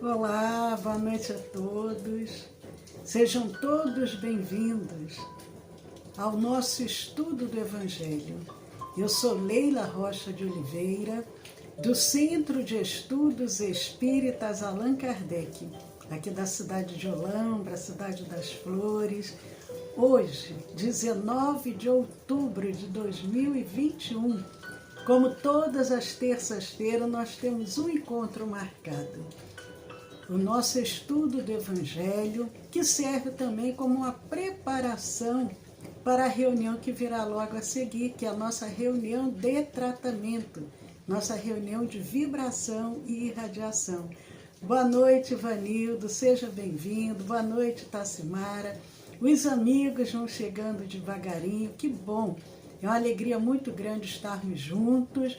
Olá, boa noite a todos. Sejam todos bem-vindos ao nosso estudo do Evangelho. Eu sou Leila Rocha de Oliveira, do Centro de Estudos Espíritas Allan Kardec, aqui da cidade de Olambra, cidade das Flores. Hoje, 19 de outubro de 2021, como todas as terças-feiras, nós temos um encontro marcado. O nosso estudo do Evangelho, que serve também como uma preparação para a reunião que virá logo a seguir, que é a nossa reunião de tratamento, nossa reunião de vibração e irradiação. Boa noite, Ivanildo, seja bem-vindo. Boa noite, Tassimara. Os amigos vão chegando devagarinho, que bom. É uma alegria muito grande estarmos juntos,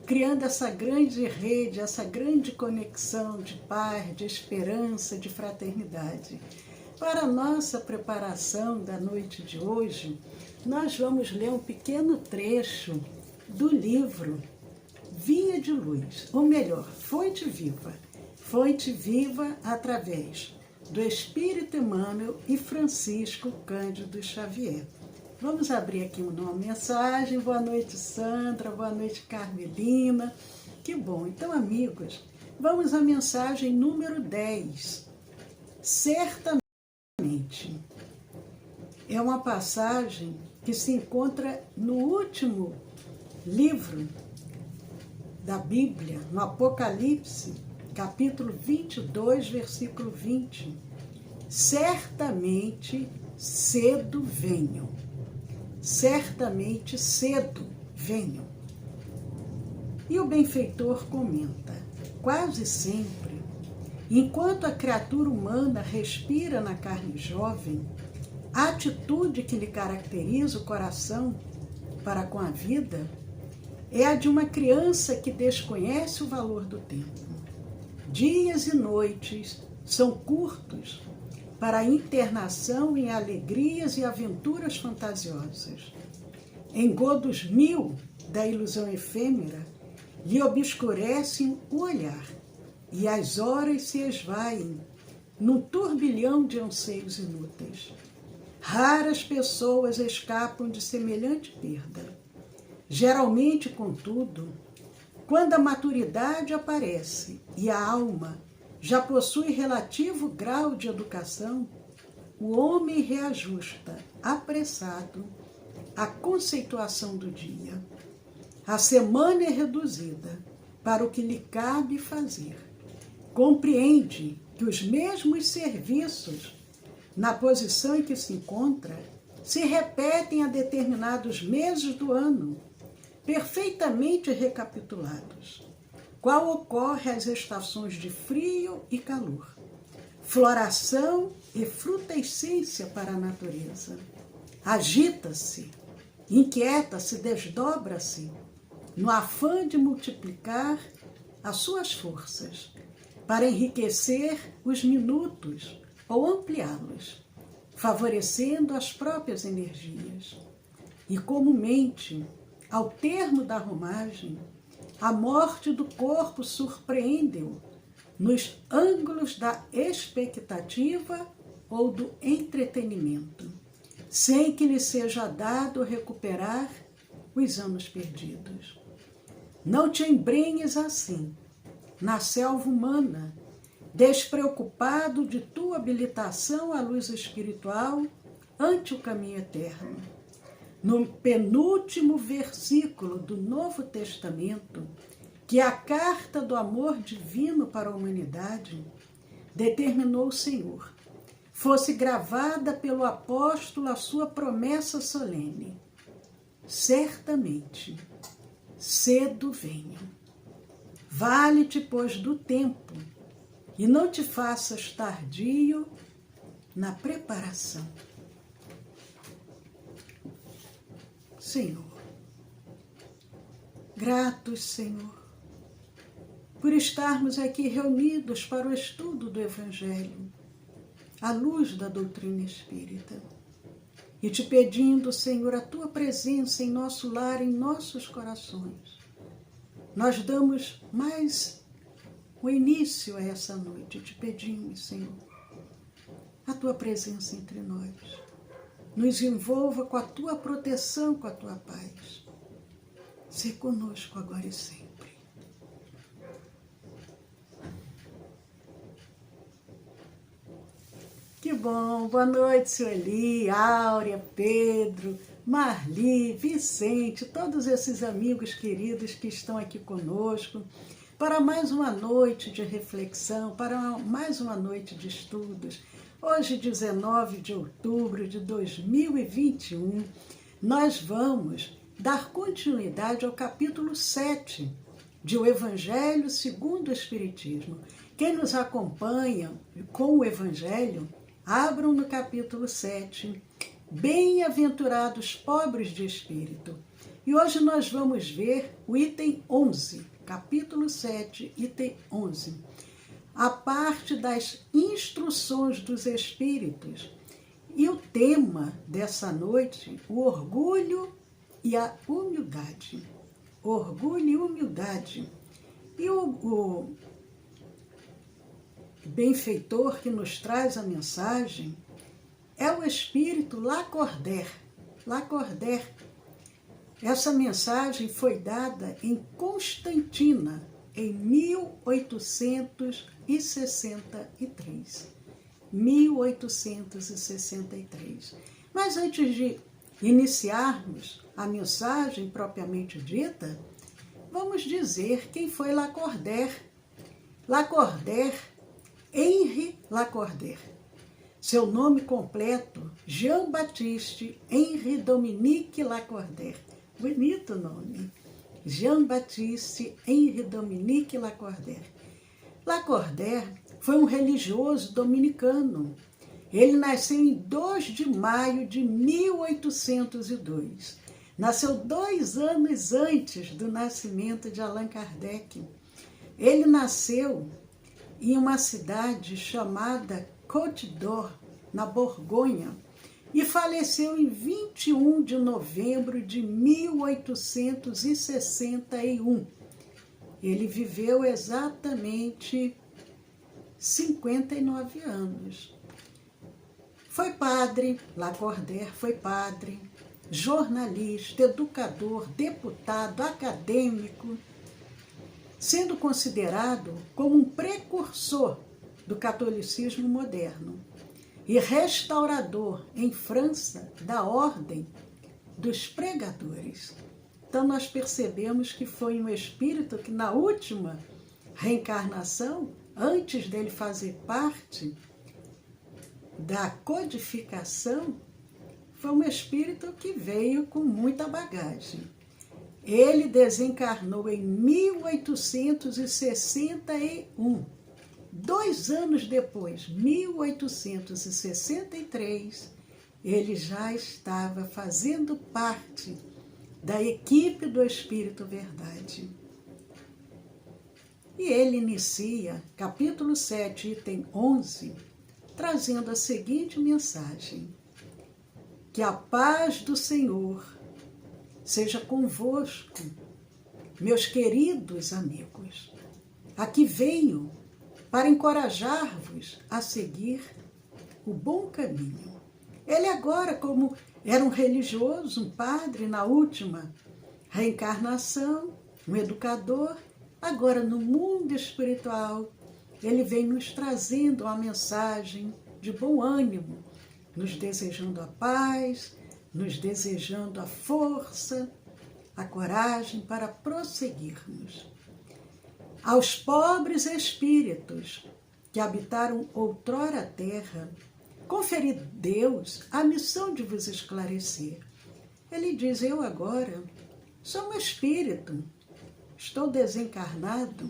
criando essa grande rede, essa grande conexão de paz, de esperança, de fraternidade. Para a nossa preparação da noite de hoje, nós vamos ler um pequeno trecho do livro Via de Luz, ou melhor, Fonte Viva através do Espírito Emmanuel e Francisco Cândido Xavier. Vamos abrir aqui uma mensagem. Boa noite, Sandra. Boa noite, Carmelina. Que bom. Então, amigos, vamos à mensagem número 10. Certamente. É uma passagem que se encontra no último livro da Bíblia, no Apocalipse, capítulo 22, versículo 20. Certamente cedo venho. Certamente cedo venho. E o benfeitor comenta, quase sempre, enquanto a criatura humana respira na carne jovem, a atitude que lhe caracteriza o coração para com a vida é a de uma criança que desconhece o valor do tempo. Dias e noites são curtos para a internação em alegrias e aventuras fantasiosas. Engodos mil da ilusão efêmera lhe obscurecem o olhar, e as horas se esvaem num turbilhão de anseios inúteis. Raras pessoas escapam de semelhante perda. Geralmente, contudo, quando a maturidade aparece e a alma já possui relativo grau de educação, o homem reajusta, apressado, a conceituação do dia. A semana é reduzida para o que lhe cabe fazer. Compreende que os mesmos serviços, na posição em que se encontra, se repetem a determinados meses do ano, perfeitamente recapitulados. Qual ocorre às estações de frio e calor, floração e frutescência para a natureza. Agita-se, inquieta-se, desdobra-se, no afã de multiplicar as suas forças, para enriquecer os minutos ou ampliá-los, favorecendo as próprias energias. E comumente, ao termo da romagem, a morte do corpo surpreende-o nos ângulos da expectativa ou do entretenimento, sem que lhe seja dado recuperar os anos perdidos. Não te embrenhes assim, na selva humana, despreocupado de tua habilitação à luz espiritual ante o caminho eterno. No penúltimo versículo do Novo Testamento, que é a carta do amor divino para a humanidade, determinou o Senhor, fosse gravada pelo apóstolo a sua promessa solene. Certamente, cedo venho. Vale-te, pois, do tempo, e não te faças tardio na preparação. Senhor, gratos, Senhor, por estarmos aqui reunidos para o estudo do Evangelho, à luz da doutrina espírita, e te pedindo, Senhor, a tua presença em nosso lar, em nossos corações. Nós damos mais o início a essa noite. Te pedimos, Senhor, a Tua presença entre nós. Nos envolva com a Tua proteção, com a Tua paz. Sê conosco agora e sempre. Que bom! Boa noite, Sueli, Áurea, Pedro, Marli, Vicente, todos esses amigos queridos que estão aqui conosco para mais uma noite de reflexão, para mais uma noite de estudos. Hoje, 19 de outubro de 2021, nós vamos dar continuidade ao capítulo 7 de O Evangelho segundo o Espiritismo. Quem nos acompanha com o Evangelho, abram no capítulo 7, Bem-aventurados pobres de espírito. E hoje nós vamos ver o item 11, capítulo 7, item 11. A parte das instruções dos espíritos. E o tema dessa noite, o orgulho e a humildade. Orgulho e humildade. E o benfeitor que nos traz a mensagem é o espírito Lacordaire. Lacordaire. Essa mensagem foi dada em Constantina, em 1863. 1863. Mas antes de iniciarmos a mensagem propriamente dita, vamos dizer quem foi Lacordaire. Lacordaire, Henri Lacordaire. Seu nome completo, Jean-Baptiste Henri Dominique Lacordaire. Bonito nome. Jean-Baptiste Henri Dominique Lacordaire. Lacordaire foi um religioso dominicano. Ele nasceu em 2 de maio de 1802. Nasceu 2 anos antes do nascimento de Allan Kardec. Ele nasceu em uma cidade chamada Côte d'Or, na Borgonha, e faleceu em 21 de novembro de 1861. Ele viveu exatamente 59 anos. Foi padre, Lacordaire foi padre, jornalista, educador, deputado, acadêmico, sendo considerado como um precursor do catolicismo moderno e restaurador em França da ordem dos pregadores. Então nós percebemos que foi um espírito que na última reencarnação, antes dele fazer parte da codificação, foi um espírito que veio com muita bagagem. Ele desencarnou em 1861. 2 anos depois, 1863, ele já estava fazendo parte da equipe do Espírito Verdade. E ele inicia, capítulo 7, item 11, trazendo a seguinte mensagem: que a paz do Senhor seja convosco, meus queridos amigos. Aqui venho para encorajar-vos a seguir o bom caminho. Ele agora, como era um religioso, um padre na última reencarnação, um educador, agora no mundo espiritual, ele vem nos trazendo uma mensagem de bom ânimo, nos desejando a paz, nos desejando a força, a coragem para prosseguirmos. Aos pobres espíritos que habitaram outrora a terra, conferi Deus a missão de vos esclarecer. Ele diz: eu agora sou um espírito, estou desencarnado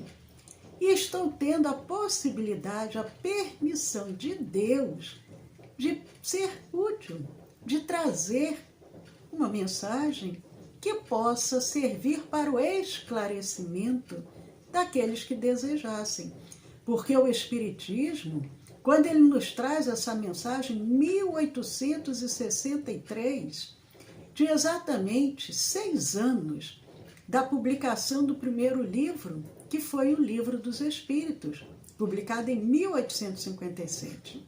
e estou tendo a possibilidade, a permissão de Deus de ser útil, de trazer uma mensagem que possa servir para o esclarecimento daqueles que desejassem. Porque o Espiritismo, quando ele nos traz essa mensagem em 1863, tinha exatamente 6 anos da publicação do primeiro livro, que foi o Livro dos Espíritos, publicado em 1857.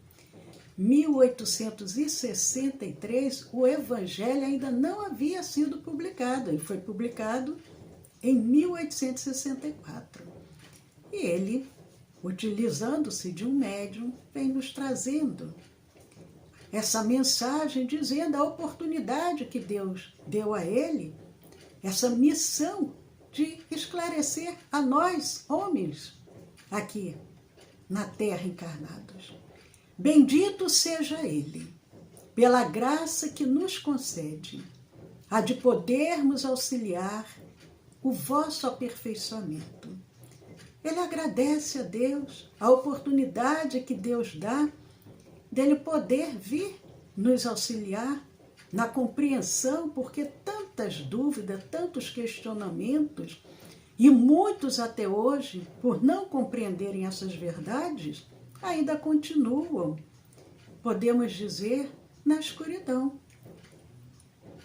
1863, o Evangelho ainda não havia sido publicado. Ele foi publicado em 1864. E ele, utilizando-se de um médium, vem nos trazendo essa mensagem, dizendo a oportunidade que Deus deu a ele, essa missão de esclarecer a nós, homens, aqui na Terra encarnados. Bendito seja Ele, pela graça que nos concede, a de podermos auxiliar o vosso aperfeiçoamento. Ele agradece a Deus a oportunidade que Deus dá dele poder vir nos auxiliar na compreensão, porque tantas dúvidas, tantos questionamentos, e muitos até hoje, por não compreenderem essas verdades, ainda continuam, podemos dizer, na escuridão.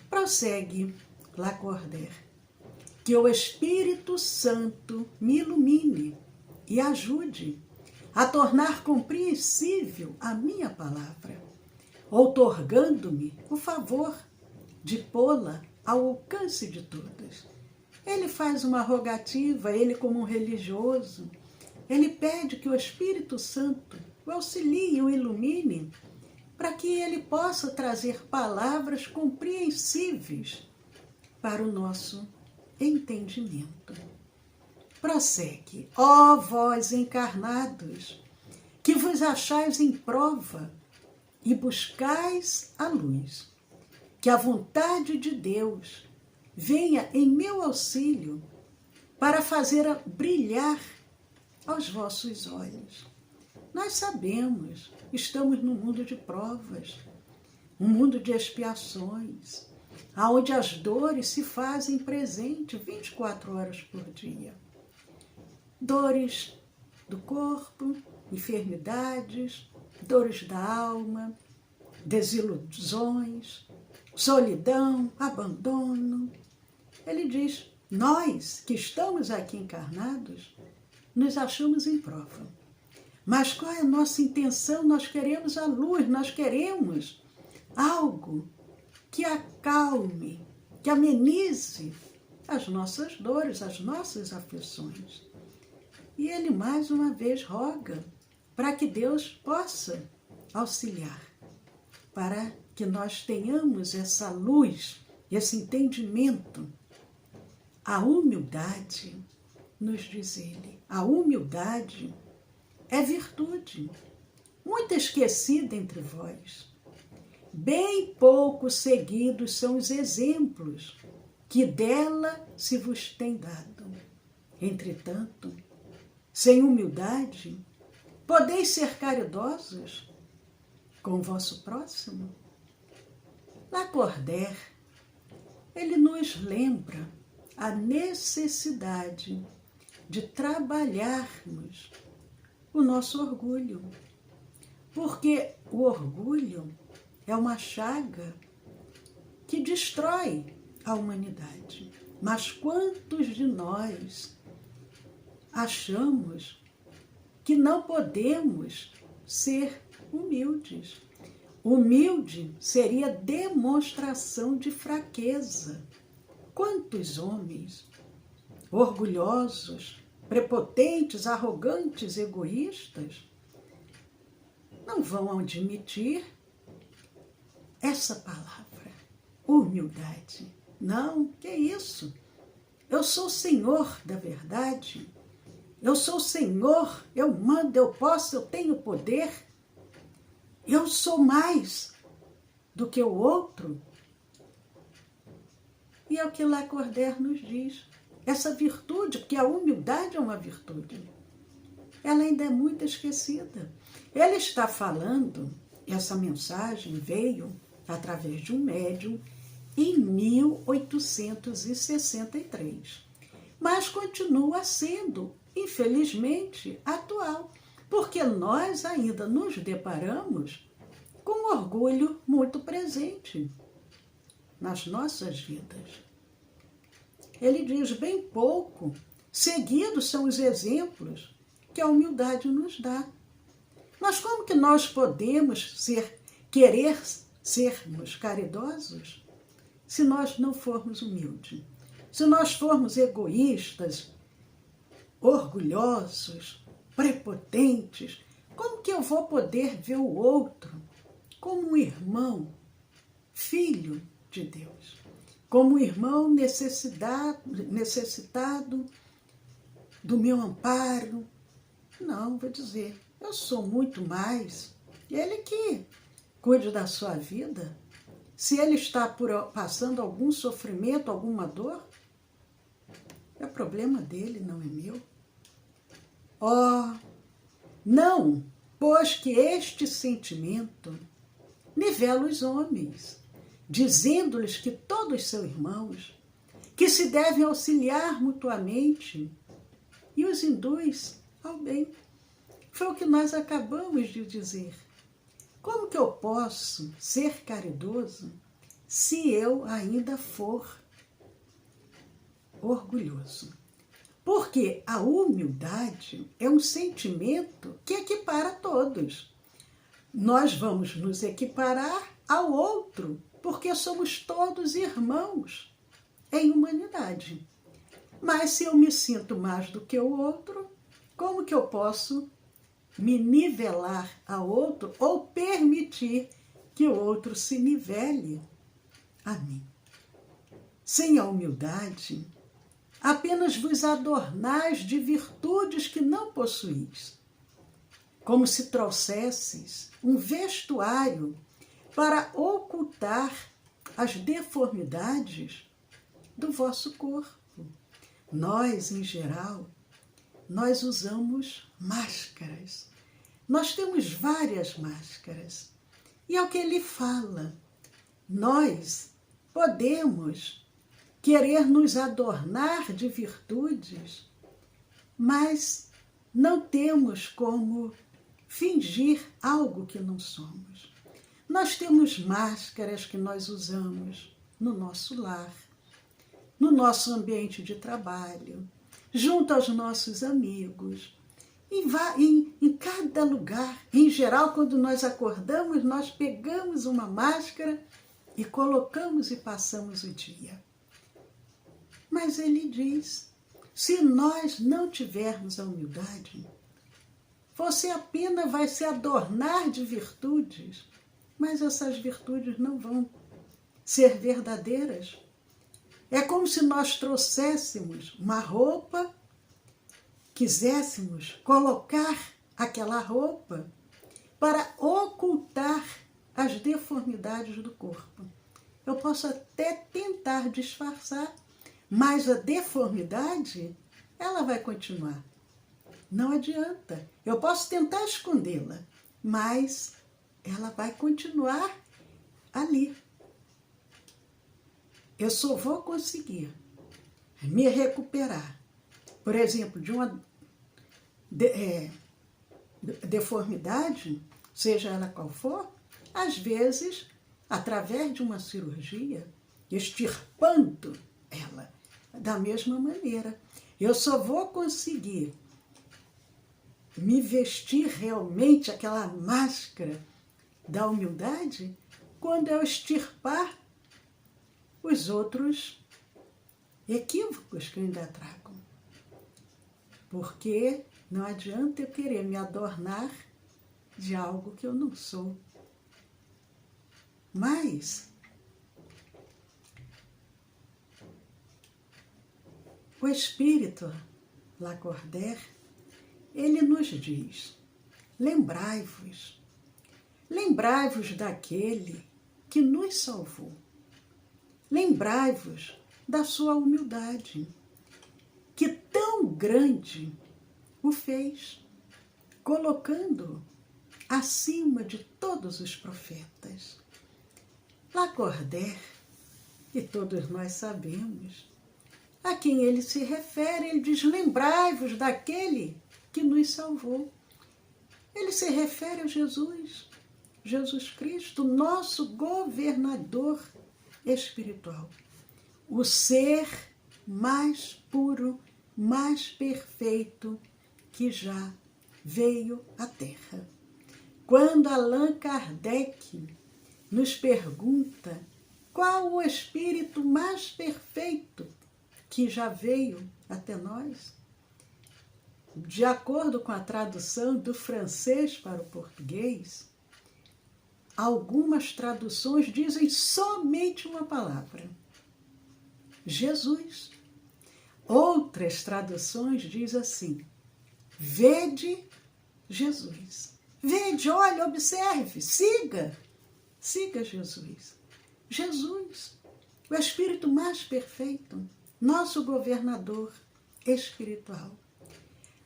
Prossegue Lacordaire: que o Espírito Santo me ilumine e ajude a tornar compreensível a minha palavra, outorgando-me o favor de pô-la ao alcance de todas. Ele faz uma rogativa, ele como um religioso, ele pede que o Espírito Santo o auxilie e o ilumine para que ele possa trazer palavras compreensíveis para o nosso entendimento. Prossegue: ó vós encarnados, que vos achais em prova e buscais a luz, que a vontade de Deus venha em meu auxílio para fazer brilhar aos vossos olhos. Nós sabemos, estamos num mundo de provas, um mundo de expiações, onde as dores se fazem presente 24 horas por dia. Dores do corpo, enfermidades, dores da alma, desilusões, solidão, abandono. Ele diz: nós que estamos aqui encarnados, nos achamos em prova. Mas qual é a nossa intenção? Nós queremos a luz, nós queremos algo que acalme, que amenize as nossas dores, as nossas aflições. E ele mais uma vez roga para que Deus possa auxiliar, para que nós tenhamos essa luz, esse entendimento. A humildade, nos diz ele, a humildade é virtude, muito esquecida entre vós. Bem pouco seguidos são os exemplos que dela se vos tem dado. Entretanto, sem humildade, podeis ser caridosos com o vosso próximo? Lacordaire, ele nos lembra a necessidade de trabalharmos o nosso orgulho, porque o orgulho é uma chaga que destrói a humanidade. Mas quantos de nós achamos que não podemos ser humildes? Humilde seria demonstração de fraqueza. Quantos homens orgulhosos, prepotentes, arrogantes, egoístas, não vão admitir essa palavra, humildade. Não, que isso? Eu sou o Senhor da verdade. Eu sou o Senhor, eu mando, eu posso, eu tenho poder. Eu sou mais do que o outro. E é o que Lacordaire nos diz. Essa virtude, porque a humildade é uma virtude, ela ainda é muito esquecida. Ele está falando, essa mensagem veio através de um médium em 1863. Mas continua sendo, infelizmente, atual, porque nós ainda nos deparamos com orgulho muito presente nas nossas vidas. Ele diz: bem pouco seguidos são os exemplos que a humildade nos dá. Mas como que nós podemos querer sermos caridosos se nós não formos humildes? Se nós formos egoístas, orgulhosos, prepotentes, como que eu vou poder ver o outro como um irmão, filho de Deus? Como um irmão necessitado do meu amparo? Não, vou dizer, eu sou muito mais. Ele que cuide da sua vida. Se ele está passando algum sofrimento, alguma dor, é problema dele, não é meu. Não, pois que este sentimento nivela os homens, dizendo-lhes que todos são irmãos, que se devem auxiliar mutuamente e os induz ao bem. Foi o que nós acabamos de dizer. Como que eu posso ser caridoso se eu ainda for orgulhoso? Porque a humildade é um sentimento que equipara todos. Nós vamos nos equiparar ao outro, porque somos todos irmãos em humanidade. Mas se eu me sinto mais do que o outro, como que eu posso me nivelar ao outro ou permitir que o outro se nivele a mim? Sem a humildade, apenas vos adornais de virtudes que não possuís, como se trouxesses um vestuário para ocultar as deformidades do vosso corpo. Nós, em geral, nós usamos máscaras. Nós temos várias máscaras. E é o que ele fala. Nós podemos querer nos adornar de virtudes, mas não temos como fingir algo que não somos. Nós temos máscaras que nós usamos no nosso lar, no nosso ambiente de trabalho, junto aos nossos amigos, em cada lugar. Em geral, quando nós acordamos, nós pegamos uma máscara e colocamos e passamos o dia. Mas ele diz, se nós não tivermos a humildade, você apenas vai se adornar de virtudes, mas essas virtudes não vão ser verdadeiras. É como se nós trouxéssemos uma roupa, quiséssemos colocar aquela roupa para ocultar as deformidades do corpo. Eu posso até tentar disfarçar, mas a deformidade, ela vai continuar. Não adianta. Eu posso tentar escondê-la, mas ela vai continuar ali. Eu só vou conseguir me recuperar, por exemplo, de uma deformidade, seja ela qual for, às vezes, através de uma cirurgia, extirpando ela da mesma maneira. Eu só vou conseguir me vestir realmente aquela máscara da humildade quando eu extirpar os outros equívocos que eu ainda trago. Porque não adianta eu querer me adornar de algo que eu não sou. Mas o Espírito Lacordaire, ele nos diz, lembrai-vos daquele que nos salvou. Lembrai-vos da sua humildade, que tão grande o fez, colocando-o acima de todos os profetas. Lacordaire, e todos nós sabemos, a quem ele se refere, ele diz, lembrai-vos daquele que nos salvou. Ele se refere a Jesus, Jesus Cristo, nosso governador espiritual. O ser mais puro, mais perfeito que já veio à Terra. Quando Allan Kardec nos pergunta qual o espírito mais perfeito que já veio até nós, de acordo com a tradução do francês para o português, algumas traduções dizem somente uma palavra: Jesus. Outras traduções dizem assim: vede Jesus. Vede, olhe, observe, siga Jesus. Jesus, o Espírito mais perfeito, nosso governador espiritual.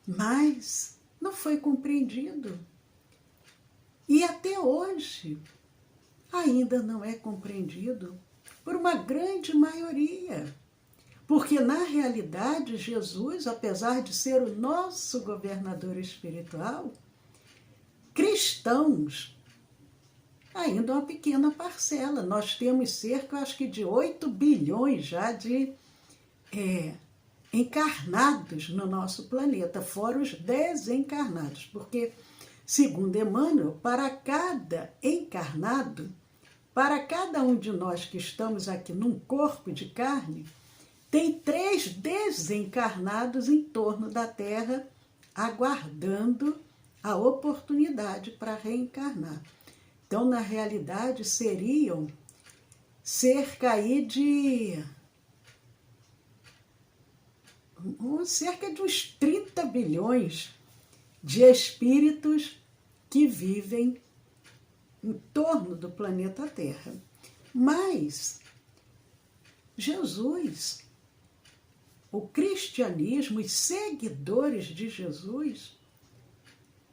Mas não foi compreendido. E até hoje ainda não é compreendido por uma grande maioria. Porque, na realidade, Jesus, apesar de ser o nosso governador espiritual, cristãos, ainda uma pequena parcela. Nós temos cerca, acho que de 8 bilhões já de encarnados no nosso planeta, fora os desencarnados. Porque, segundo Emmanuel, para cada encarnado, para cada um de nós que estamos aqui num corpo de carne, tem 3 desencarnados em torno da Terra, aguardando a oportunidade para reencarnar. Então, na realidade, seriam cerca aí de uns 30 bilhões de espíritos que vivem em torno do planeta Terra. Mas Jesus, o cristianismo, os seguidores de Jesus,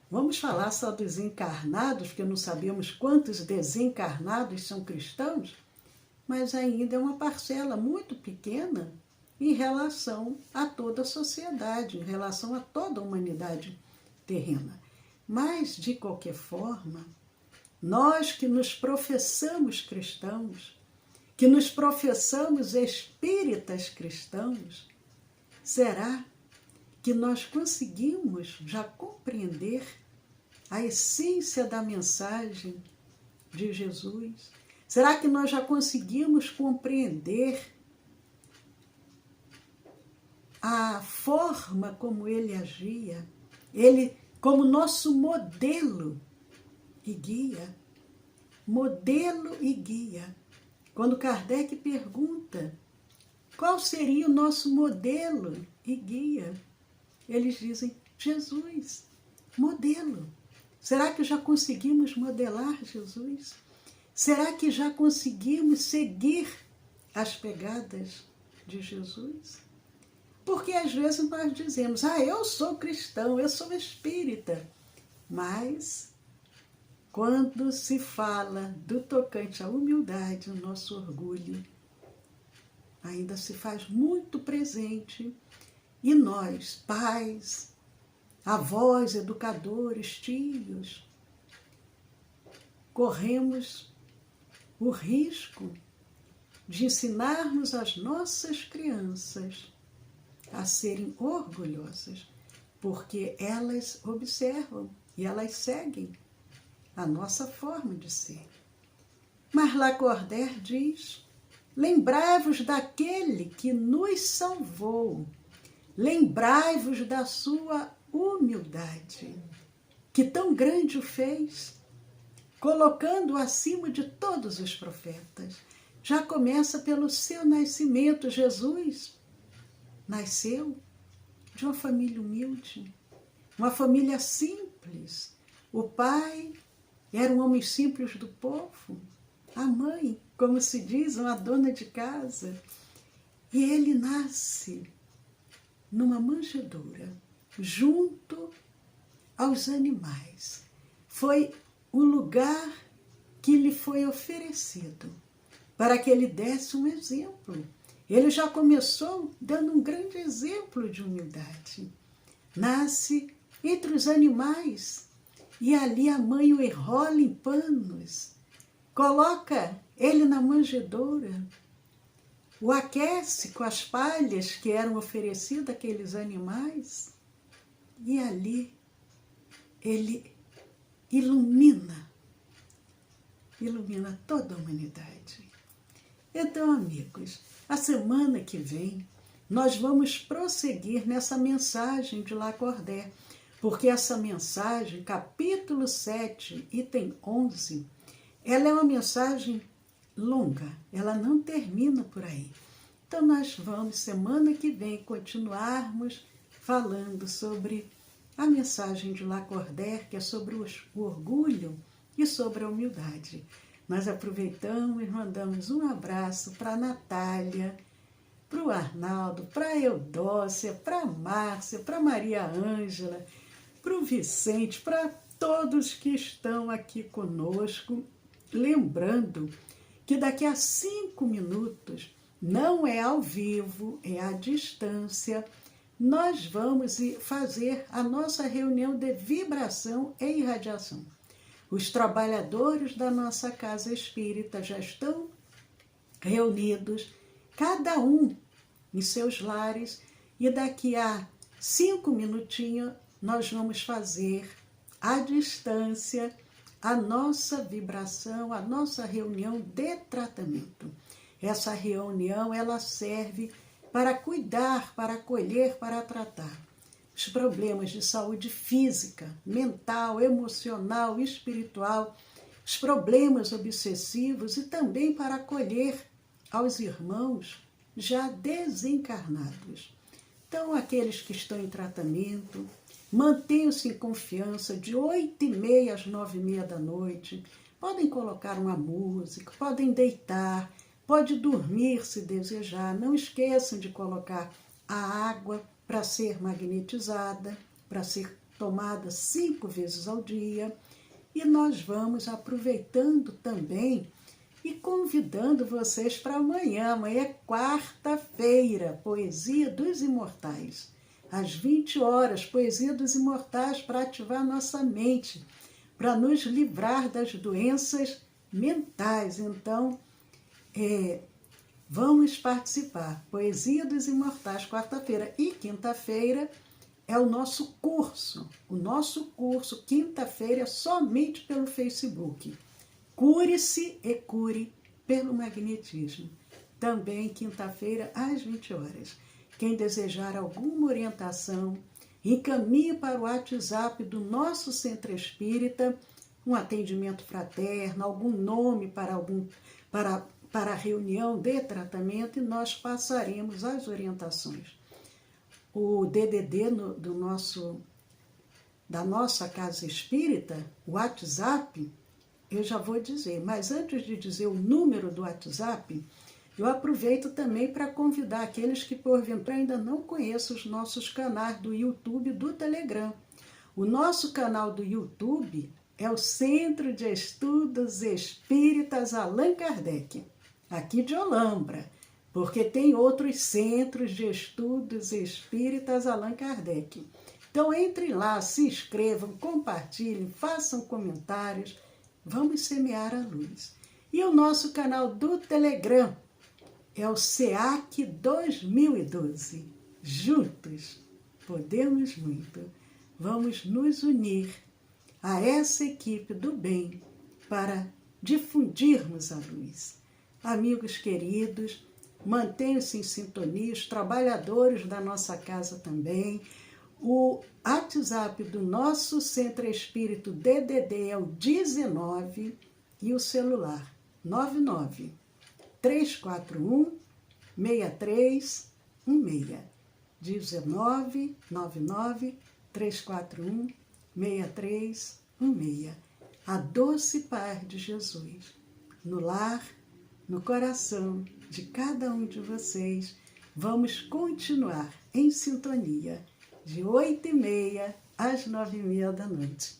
vamos falar só dos encarnados, porque não sabemos quantos desencarnados são cristãos, mas ainda é uma parcela muito pequena em relação a toda a sociedade, em relação a toda a humanidade terrena. Mas, de qualquer forma, nós que nos professamos cristãos, que nos professamos espíritas cristãos, será que nós conseguimos já compreender a essência da mensagem de Jesus? Será que nós já conseguimos compreender a forma como ele agia, ele como nosso modelo e guia? Modelo e guia. Quando Kardec pergunta qual seria o nosso modelo e guia, eles dizem Jesus, modelo. Será que já conseguimos modelar Jesus? Será que já conseguimos seguir as pegadas de Jesus? Porque às vezes nós dizemos, eu sou cristão, eu sou espírita. Mas quando se fala do tocante à humildade, o nosso orgulho ainda se faz muito presente. E nós, pais, avós, educadores, tios, corremos o risco de ensinarmos as nossas crianças a serem orgulhosas, porque elas observam e elas seguem a nossa forma de ser. Mas Lacordaire diz: lembrai-vos daquele que nos salvou, lembrai-vos da sua humildade, que tão grande o fez, colocando-o acima de todos os profetas. Já começa pelo seu nascimento. Jesus nasceu de uma família humilde, uma família simples. O pai era um homem simples do povo, a mãe, como se diz, uma dona de casa. E ele nasce numa manjedoura, junto aos animais. Foi o lugar que lhe foi oferecido para que ele desse um exemplo. Ele já começou dando um grande exemplo de humildade. Nasce entre os animais e ali a mãe o enrola em panos, coloca ele na manjedoura, o aquece com as palhas que eram oferecidas àqueles animais, e ali ele ilumina toda a humanidade. Então, amigos, a semana que vem nós vamos prosseguir nessa mensagem de Lacordaire, porque essa mensagem, capítulo 7, item 11, ela é uma mensagem longa, ela não termina por aí. Então nós vamos, semana que vem, continuarmos falando sobre a mensagem de Lacordaire, que é sobre o orgulho e sobre a humildade. Nós aproveitamos e mandamos um abraço para a Natália, para o Arnaldo, para a Eudócia, para a Márcia, para a Maria Ângela, para o Vicente, para todos que estão aqui conosco, lembrando que daqui a 5 minutos, não é ao vivo, é à distância, nós vamos fazer a nossa reunião de vibração e irradiação. Os trabalhadores da nossa casa espírita já estão reunidos, cada um em seus lares, e daqui a 5 minutinhos nós vamos fazer à distância a nossa vibração, a nossa reunião de tratamento. Essa reunião, ela serve para cuidar, para acolher, para tratar os problemas de saúde física, mental, emocional, espiritual, os problemas obsessivos e também para acolher aos irmãos já desencarnados. Então, aqueles que estão em tratamento, mantenham-se em confiança de 8h30 às 9h30 da noite. Podem colocar uma música, podem deitar, pode dormir se desejar. Não esqueçam de colocar a água para ser magnetizada, para ser tomada 5 vezes ao dia. E nós vamos aproveitando também e convidando vocês para amanhã. Amanhã é quarta-feira, Poesia dos Imortais. Às 20 horas, Poesia dos Imortais, para ativar nossa mente, para nos livrar das doenças mentais. Então, vamos participar. Poesia dos Imortais, quarta-feira. E quinta-feira é o nosso curso. O nosso curso, quinta-feira, é somente pelo Facebook. Cure-se e cure pelo magnetismo. Também quinta-feira, às 20 horas. Quem desejar alguma orientação, encaminhe para o WhatsApp do nosso Centro Espírita, um atendimento fraterno, algum nome para a reunião de tratamento, e nós passaremos as orientações. O DDD da nossa Casa Espírita, o WhatsApp, eu já vou dizer, mas antes de dizer o número do WhatsApp, eu aproveito também para convidar aqueles que, porventura, ainda não conhecem os nossos canais do YouTube e do Telegram. O nosso canal do YouTube é o Centro de Estudos Espíritas Allan Kardec, aqui de Olambra, porque tem outros centros de estudos espíritas Allan Kardec. Então, entrem lá, se inscrevam, compartilhem, façam comentários, vamos semear a luz. E o nosso canal do Telegram é o SEAC 2012. Juntos podemos muito. Vamos nos unir a essa equipe do bem para difundirmos a luz. Amigos queridos, mantenham-se em sintonia, os trabalhadores da nossa casa também. O WhatsApp do nosso Centro Espírito DDD é o 19 e o celular 99 341 6316. 19 99 341 6316. A doce paz de Jesus no lar, no coração de cada um de vocês. Vamos continuar em sintonia de 8h30 às 9h30 da noite.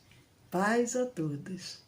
Paz a todos.